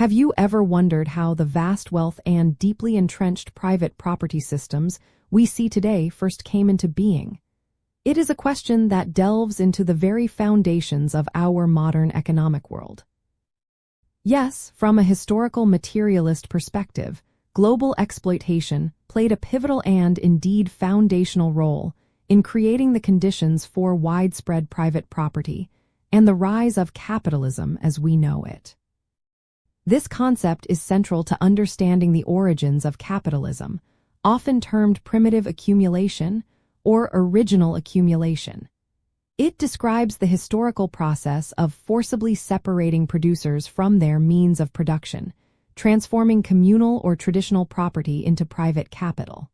Have you ever wondered how the vast wealth and deeply entrenched private property systems we see today first came into being? It is a question that delves into the very foundations of our modern economic world. Yes, from a historical materialist perspective, global exploitation played a pivotal and indeed foundational role in creating the conditions for widespread private property and the rise of capitalism as we know it. This concept is central to understanding the origins of capitalism, often termed primitive accumulation or original accumulation. It describes the historical process of forcibly separating producers from their means of production, transforming communal or traditional property into private capital.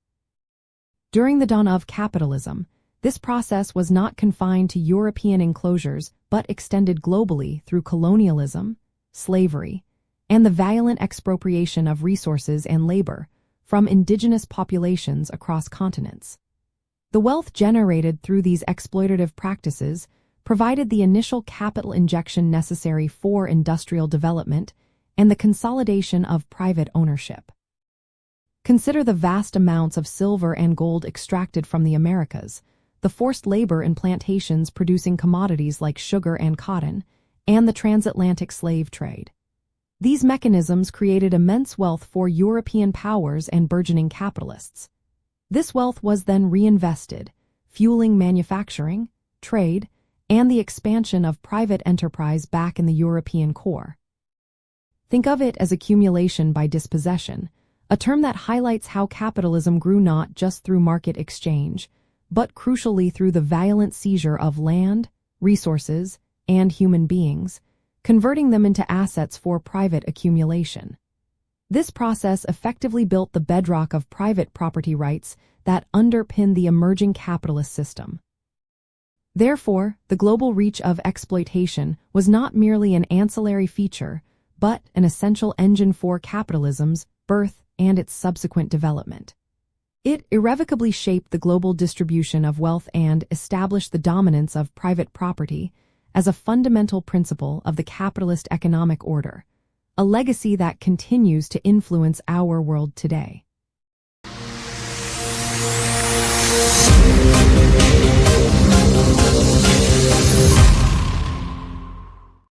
During the dawn of capitalism, this process was not confined to European enclosures but extended globally through colonialism, slavery, and the violent expropriation of resources and labor from indigenous populations across continents. The wealth generated through these exploitative practices provided the initial capital injection necessary for industrial development and the consolidation of private ownership. Consider the vast amounts of silver and gold extracted from the Americas, the forced labor in plantations producing commodities like sugar and cotton, and the transatlantic slave trade. These mechanisms created immense wealth for European powers and burgeoning capitalists. This wealth was then reinvested, fueling manufacturing, trade, and the expansion of private enterprise back in the European core. Think of it as accumulation by dispossession, a term that highlights how capitalism grew not just through market exchange, but crucially through the violent seizure of land, resources, and human beings, converting them into assets for private accumulation. This process effectively built the bedrock of private property rights that underpin the emerging capitalist system. Therefore, the global reach of exploitation was not merely an ancillary feature, but an essential engine for capitalism's birth and its subsequent development. It irrevocably shaped the global distribution of wealth and established the dominance of private property as a fundamental principle of the capitalist economic order, a legacy that continues to influence our world today.